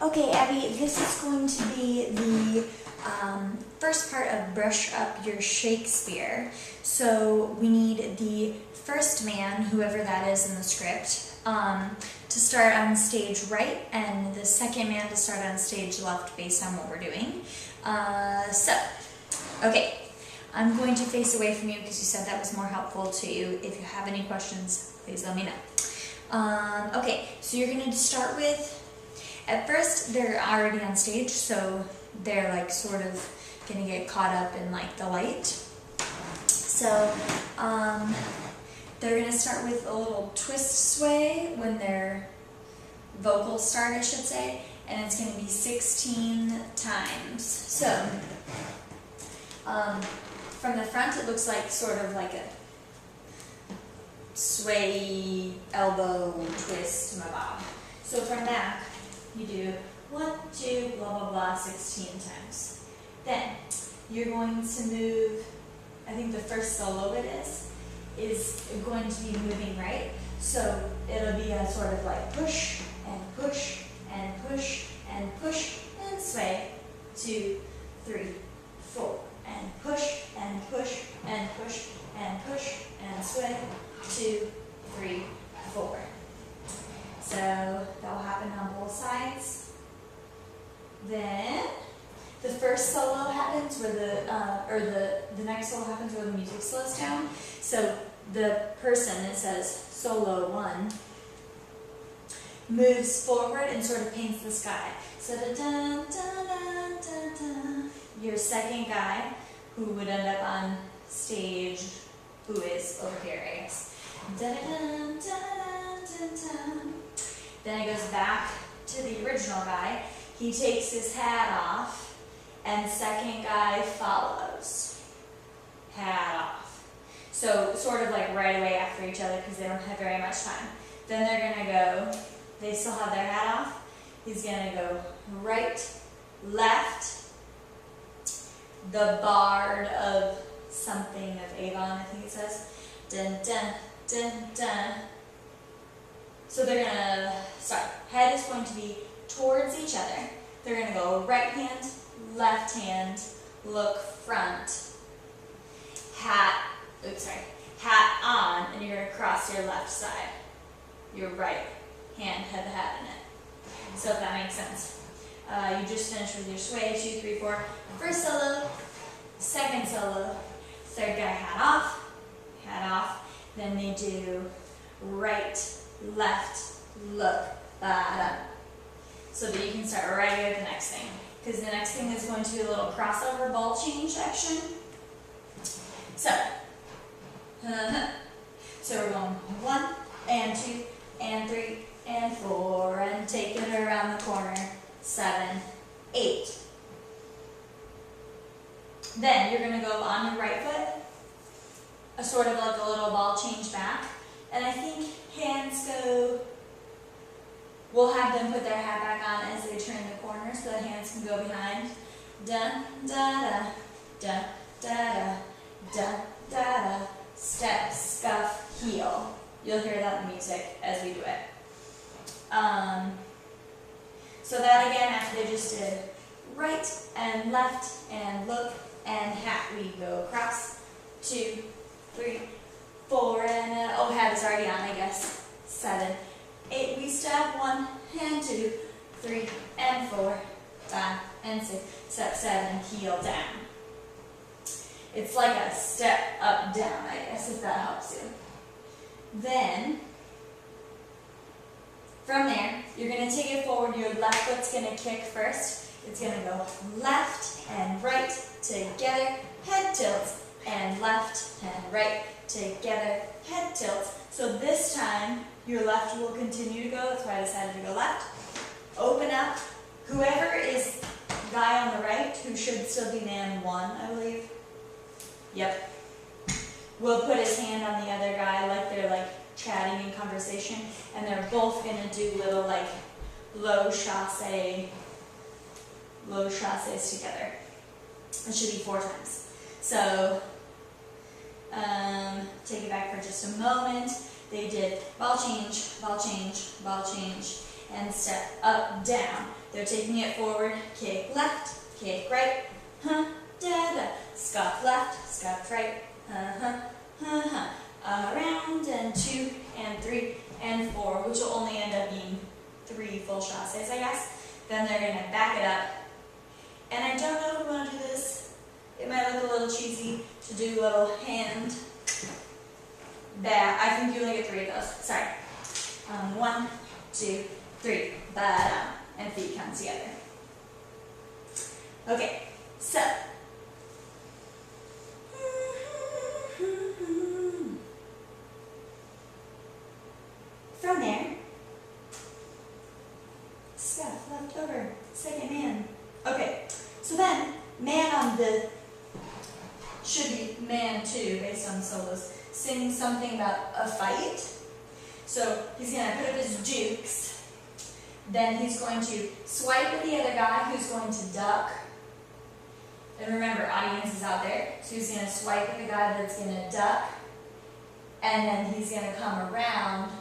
Okay, Abby, this is going to be the first part of Brush Up Your Shakespeare. So we need the first man, whoever that is in the script, to start on stage right, and the second man to start on stage left based on what we're doing. Okay, I'm going to face away from you because you said that was more helpful to you. If you have any questions, please let me know. Okay, so you're going to start with, at first they're already on stage, so they're like sort of going to get caught up in like the light. So they're going to start with a little twist sway when their vocals start, I should say, and it's going to be 16 times. So from the front it looks like sort of like a sway, elbow, twist, mabob. So from back you do 1, 2, blah blah blah 16 times. Then you're going to move, I think the first solo bit is going to be moving right. So it'll be a sort of like push and push and push and push and sway. 2, 3, 4 and push and push and push and push and sway. 2, 3, 4. So that will happen on both sides. Then the first solo happens where the next solo happens where the music slows down. So the person that says solo 1 moves forward and sort of paints the sky. So da da da da da da. Your second guy, who would end up on stage, who is over here, I guess. Da da da da da da. Then it goes back to the original guy. He takes his hat off, and second guy follows. Hat off. So sort of like right away after each other because they don't have very much time. Then they're going to go, they still have their hat off. He's going to go right, left, the bard of something of Avon, I think it says. Dun dun dun dun. So they're going to start. Head is going to be towards each other. They're going to go right hand, left hand, look front, hat on, and you're going to cross your left side. Your right hand had the hat in it. So if that makes sense. You just finished with your sway, 2, 3, 4. First solo, second solo, third guy hat off. Then they do right, left, look, bottom. So that you can start right away with the next thing. Because the next thing is going to be a little crossover ball change action. So we're going 1 and 2 and 3 and 4 and take it around the corner. 7, 8. Then you're going to go on your right foot, a sort of like a little ball change back. And I think hands go, we'll have them put their hat back on as they turn the corner so the hands can go behind. Dun, da, da, da, da, da, da, da, step, scuff, heel. You'll hear that in the music as we do it. So that again, after they just did right and left and look and hat, we go across. 2, 3, 4, and oh, hat is already on, I guess. 7, 8, we step 1 and 2, 3 and 4, 5 and 6, step 7, heel down. It's like a step up down, I guess, if that helps you. Then from there, you're going to take it forward. Your left foot's going to kick first. It's going to go left and right together, head tilts, and left and right together, head tilts. So this time, your left will continue to go. That's why I decided to go left. Open up. Whoever is guy on the right, who should still be man 1, I believe. Yep. Will put his hand on the other guy like they're like chatting in conversation, and they're both going to do little like low chassés together. It should be 4 times. So take it back for just a moment. They did ball change, ball change, ball change, and step up, down. They're taking it forward, kick left, kick right, huh, da, da. Scuff left, scuff right, huh, huh, huh. Around, and 2, and 3, and 4, which will only end up being 3 full chassés, I guess. Then they're going to back it up. And I don't know if we want to do this. It might look a little cheesy to do a little hand back. I think you only get 3 of those. Sorry. 1, 2, 3. Ba-dum. And feet come together. Okay, so. From there, scuff left over, second man. Okay, so then man on the, should be man 2 based on the solos, sing something about a fight. So he's going to put up his dukes, then he's going to swipe at the other guy who's going to duck. And remember, audience is out there, so he's going to swipe at the guy that's going to duck, and then he's going to come around.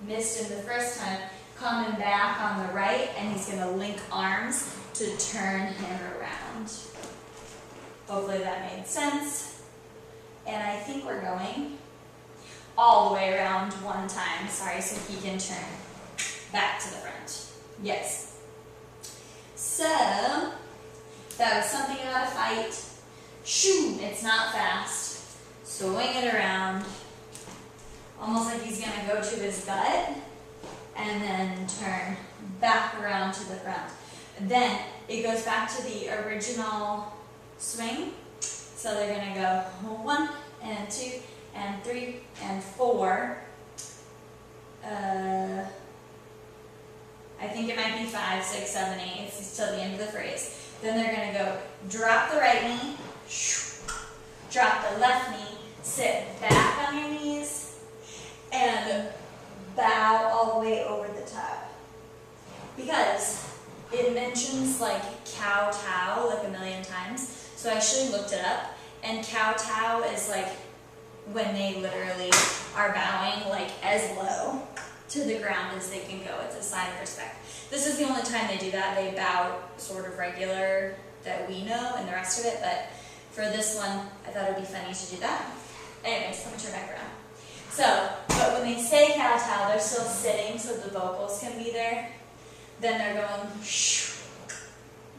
Missed him the first time, coming back on the right, and he's going to link arms to turn him around. Hopefully that made sense. And I think we're going all the way around one time. Sorry, so he can turn back to the front. Yes. So, that was something about a fight. Shoo, it's not fast. Swing it around. Almost like he's going to go to his gut and then turn back around to the front. Then it goes back to the original swing. So they're going to go 1 and 2 and 3 and 4. I think it might be 5, 6, 7, 8. It's till the end of the phrase. Then they're going to go drop the right knee, drop the left knee, sit back on your knees, and bow all the way over the top. Because it mentions like kowtow like a million times. So I actually looked it up, and kowtow is like when they literally are bowing like as low to the ground as they can go. It's a sign of respect. This is the only time they do that. They bow sort of regular that we know and the rest of it, but for this one, I thought it would be funny to do that. Anyways, let me turn back around. So, but when they say kowtow, they're still sitting so the vocals can be there. Then they're going shh.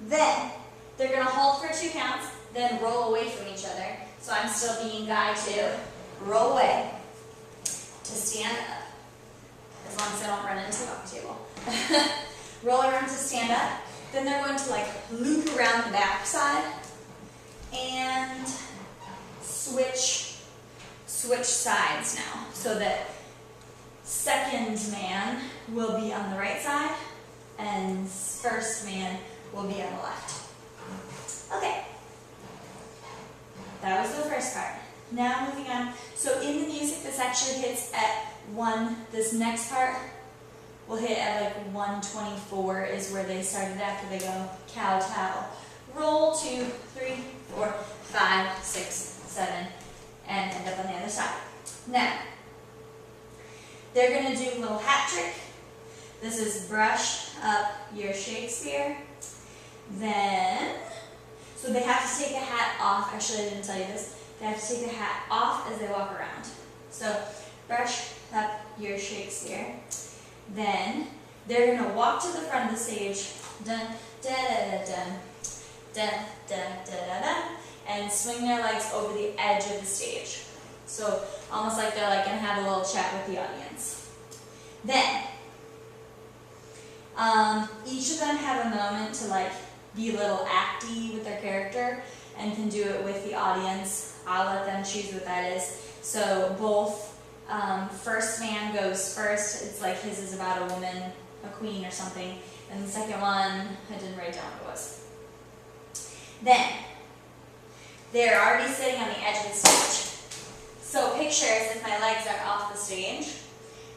Then they're going to hold for 2 counts, then roll away from each other. So I'm still being guy 2. Roll away to stand up. As long as I don't run into the coffee table. Roll around to stand up. Then they're going to like loop around the back side and switch sides now, so that second man will be on the right side and first man will be on the left. Okay, that was the first part. Now moving on. So in the music, this actually hits at 1. This next part will hit at like 124 is where they started after they go kowtow. Roll 2, 3, 4, 5, 6, 7. And end up on the other side. Now, they're going to do a little hat trick. This is brush up your Shakespeare. Then, so they have to take the hat off. Actually, I didn't tell you this. They have to take the hat off as they walk around. So, brush up your Shakespeare. Then, they're going to walk to the front of the stage. Dun, da, da, da, dun. Dun, da, da, da, da. And swing their legs over the edge of the stage. So almost like they're like going to have a little chat with the audience. Then, each of them have a moment to like be a little acty with their character and can do it with the audience. I'll let them choose what that is. So both first man goes first. It's like his is about a woman, a queen or something. And the second one, I didn't write down what it was. Then, they're already sitting on the edge of the stage. So picture as if my legs are off the stage.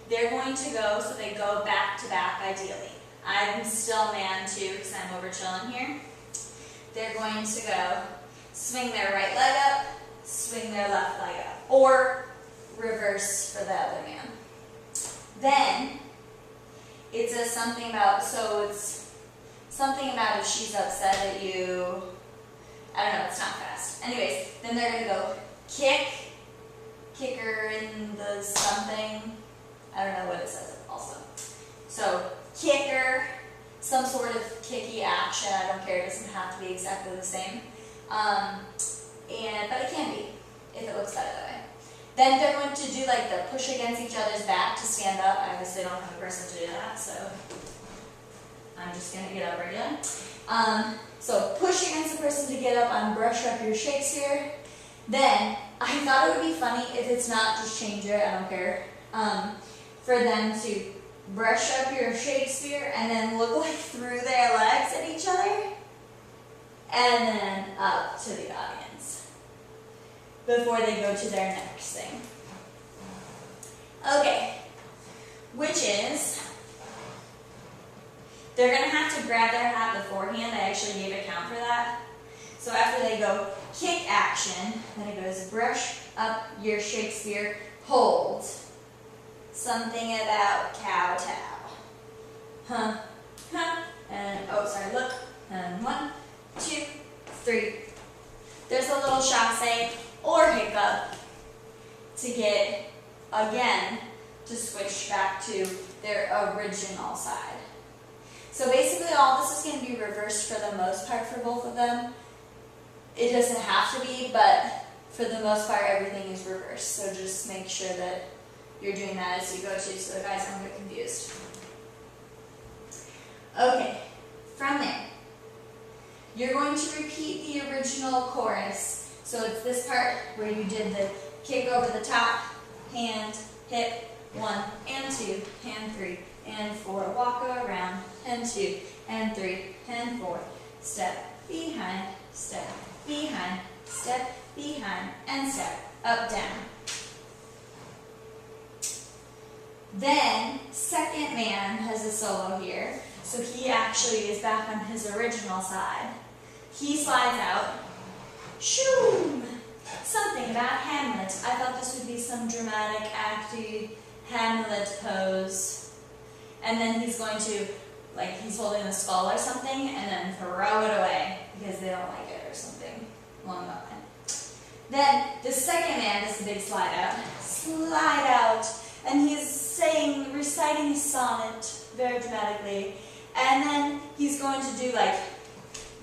They're going to go, so they go back to back ideally. I'm still man 2 because I'm over chilling here. They're going to go swing their right leg up, swing their left leg up, or reverse for the other man. Then, it says something about, so it's something about if she's upset at you. I don't know, it's not fast. Anyways, then they're gonna go kick her in the something. I don't know what it says also. So kick her, some sort of kicky action. I don't care, it doesn't have to be exactly the same. But it can be, if it looks better that way. Then they're going to do like the push against each other's back to stand up. I obviously don't have a person to do that, so I'm just going to get up right now. So push against the person to get up on brush up your Shakespeare. Then, I thought it would be funny, if it's not, just change it, I don't care. For them to brush up your Shakespeare and then look like through their legs at each other. And then up to the audience before they go to their next thing. Okay, which is, they're going to have to grab their hat beforehand. I actually gave a count for that. So after they go kick action, then it goes brush up your Shakespeare, hold. Something about kowtow. Huh, huh, and, oh sorry, look, and 1, 2, 3. There's a little chassé or hiccup to get, again, to switch back to their original side. So basically all this is going to be reversed for the most part for both of them. It doesn't have to be, but for the most part everything is reversed. So just make sure that you're doing that as you go too, so the guys don't get confused. Okay, from there, you're going to repeat the original chorus. So it's this part where you did the kick over the top, hand, hip, 1 and 2, and 3, and 4, walk around, and 2, and 3, and 4, step behind, step behind, step behind, and step up, down. Then, second man has a solo here, so he actually is back on his original side. He slides out, shoom! Something about Hamlet. I thought this would be some dramatic, acty Hamlet pose. And then he's going to, like he's holding a skull or something, and then throw it away, because they don't like it or something along that line. Then, the second man is the big slide out, and he's reciting his sonnet very dramatically, and then he's going to do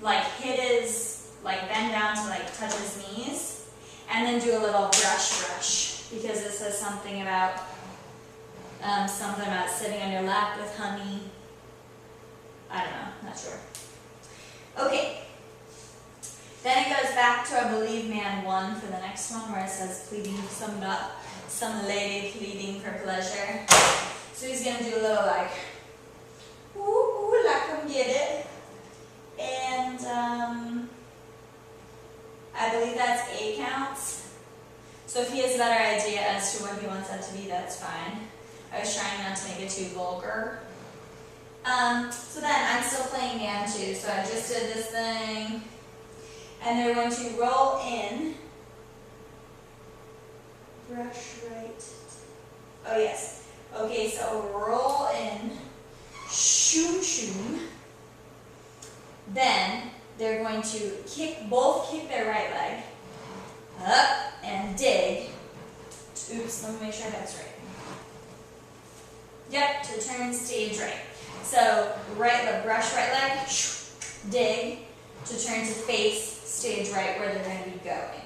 like hit his, bend down to touch his knees, and then do a little brush, because it says something about sitting on your lap with honey. I don't know, not sure. Okay. Then it goes back to, I believe, man 1 for the next one, where it says pleading, some lady pleading for pleasure. So he's going to do a little ooh, come get it. And I believe that's 8 counts. So if he has a better idea as to what he wants that to be, that's fine. I was trying not to make it too vulgar. So then I'm still playing man 2, so I just did this thing. And they're going to roll in, brush right. Oh yes. Okay, so roll in, shoom. Then they're going to both kick their right leg up and dig. Oops, let me make sure that's right. Yep, to turn stage right. So brush right leg, dig, to turn to face stage right where they're going to be going.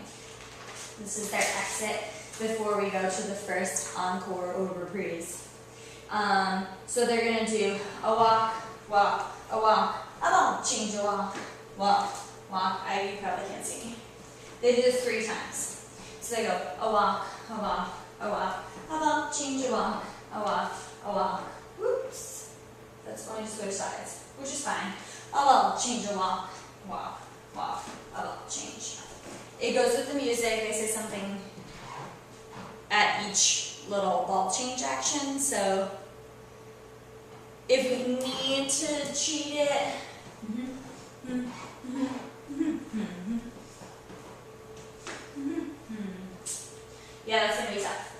This is their exit before we go to the first encore or reprise. So they're going to do a walk, a walk, a walk, change a walk, walk. You probably can't see me. They do this 3 times. So they go a walk, a walk, a walk, a walk, change a walk, a walk, a walk. Whoops. That's going to switch sides, which is fine. A walk, change a walk, walk, a walk, change. It goes with the music. They say something at each little ball change action. So if we need to cheat it, yeah, that's going to be tough.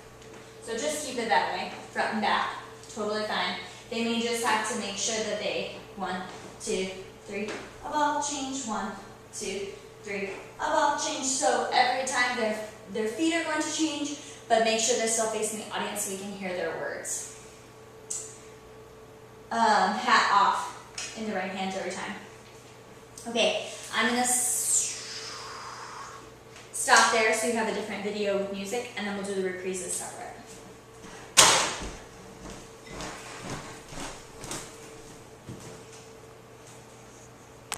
So just keep it that way, front and back, totally fine. They They may just have to make sure that they 1, 2, 3, a ball change, 1, 2, 3, a ball change. So every time their feet are going to change, but make sure they're still facing the audience so we can hear their words. Hat off in the right hand every time. Okay, I'm gonna stop there so you have a different video with music, and then we'll do the reprises separate.